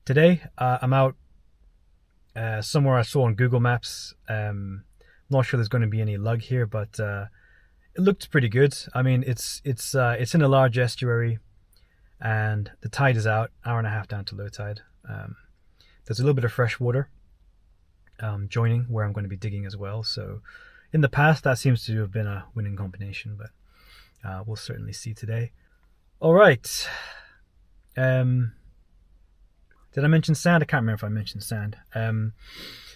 Today, I'm out somewhere I saw on Google Maps. Not sure there's going to be any lug here, but it looked pretty good. I mean, it's in a large estuary, and the tide is out, hour and a half down to low tide. There's a little bit of fresh water joining where I'm going to be digging as well. So, in the past, that seems to have been a winning combination, but we'll certainly see today. All right. Did I mention sand? I can't remember if I mentioned sand.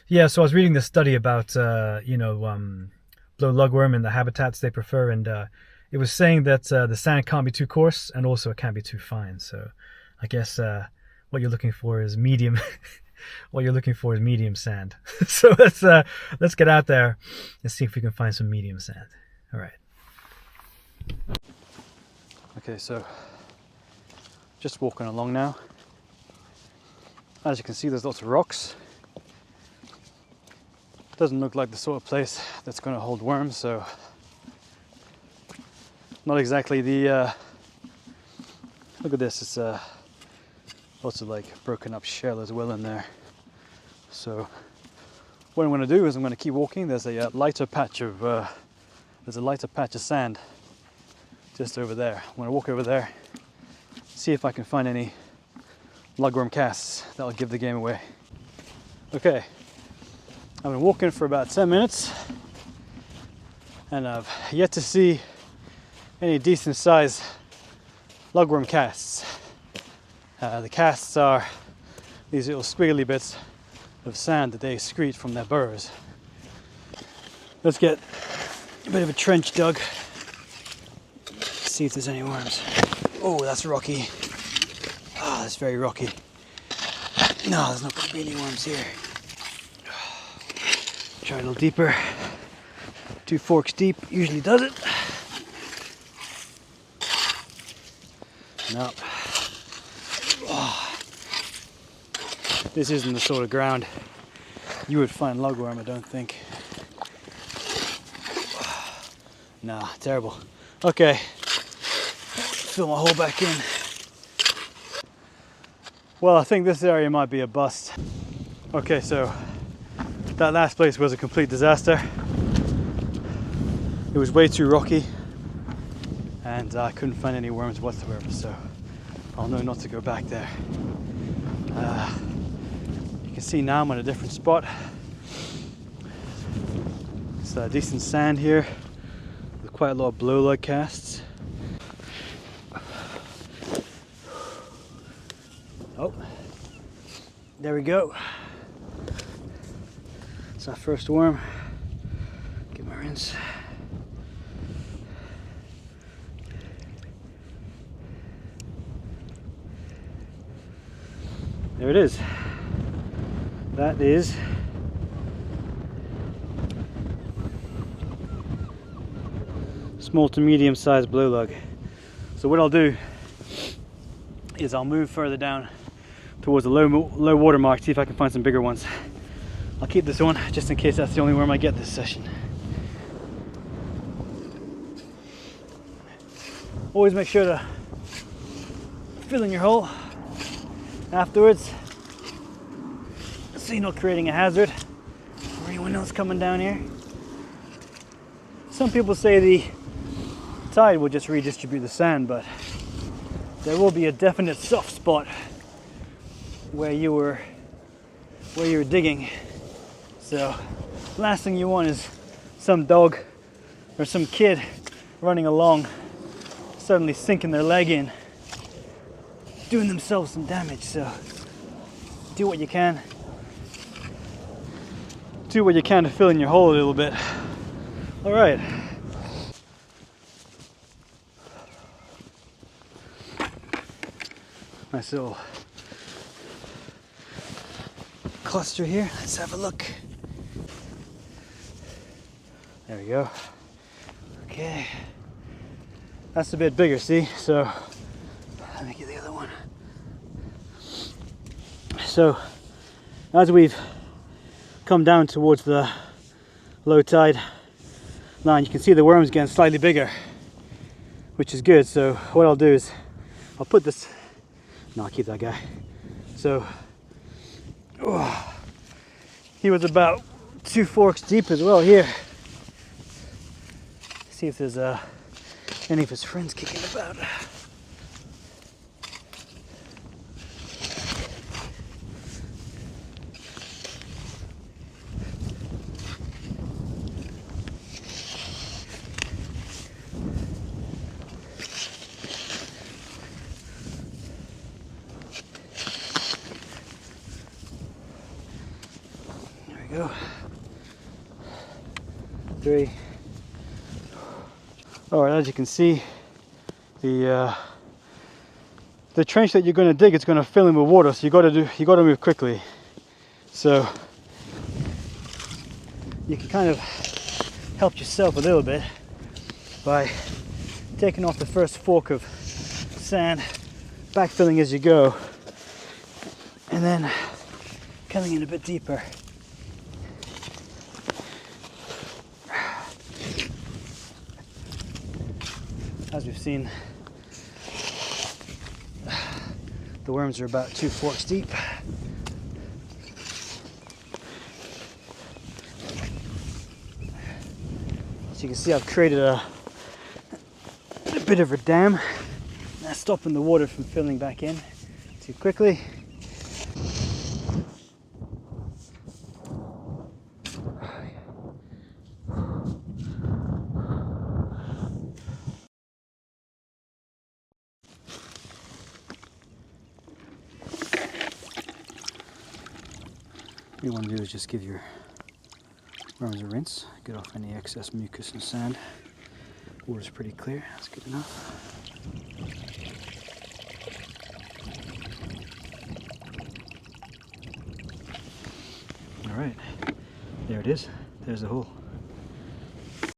Yeah, so I was reading this study about, blow lugworm and the habitats they prefer, and it was saying that the sand can't be too coarse, and also it can't be too fine. So I guess what you're looking for is medium. What you're looking for is medium sand. So let's get out there and see if we can find some medium sand. All right. Okay, so just walking along now. As you can see, there's lots of rocks. Doesn't look like the sort of place that's going to hold worms, so not exactly the look at this. It's lots of like broken up shell as well in there. So what I'm going to do is I'm going to keep walking. There's a lighter patch of sand just over there. I'm going to walk over there, see if I can find any lugworm casts that'll give the game away. Okay, I've been walking for about 10 minutes and I've yet to see any decent sized lugworm casts. The casts are these little squiggly bits of sand that they excrete from their burrows. Let's get a bit of a trench dug, see if there's any worms. Oh, that's rocky. Oh, that's very rocky. No, there's not going to be any worms here. Try a little deeper. 2 forks deep usually does it. No. Oh. This isn't the sort of ground you would find lugworm, I don't think. Nah, terrible. Okay, fill my hole back in. Well, I think this area might be a bust. Okay, so that last place was a complete disaster. It was way too rocky and I couldn't find any worms whatsoever, so I'll know not to go back there. You can see now I'm on a different spot. It's decent sand here with quite a lot of blow lug casts. Oh, there we go. It's our first worm. Get my rinse. There it is. That is small to medium sized blow lug. So what I'll do is I'll move further down towards the low water mark, see if I can find some bigger ones. I'll keep this on just in case that's the only worm I get this session. Always make sure to fill in your hole afterwards, so you're not creating a hazard for anyone else coming down here. Some people say the tide will just redistribute the sand, but there will be a definite soft spot where you were digging. So last thing you want is some dog or some kid running along suddenly sinking their leg in, doing themselves some damage. So do what you can. Do what you can to fill in your hole a little bit. All right. Nice little cluster here. Let's have a look. There we go. Okay. That's a bit bigger, see? So let me get the other one. So as we've come down towards the low tide line, you can see the worms getting slightly bigger, which is good. So what I'll do is I'll put this, no, I'll keep that guy. So Oh, he was about 2 forks deep as well here. See if there's any of his friends kicking about. There we go. 3. All right, as you can see, the trench that you're going to dig, it's going to fill in with water, so you got to move quickly. So you can kind of help yourself a little bit by taking off the first fork of sand, backfilling as you go, and then coming in a bit deeper. As we've seen, the worms are about 2 forks deep. As you can see, I've created a bit of a dam. That's stopping the water from filling back in too quickly. What you want to do is just give your worms a rinse, get off any excess mucus and sand. Water's pretty clear, that's good enough. Alright, there it is, there's the hole.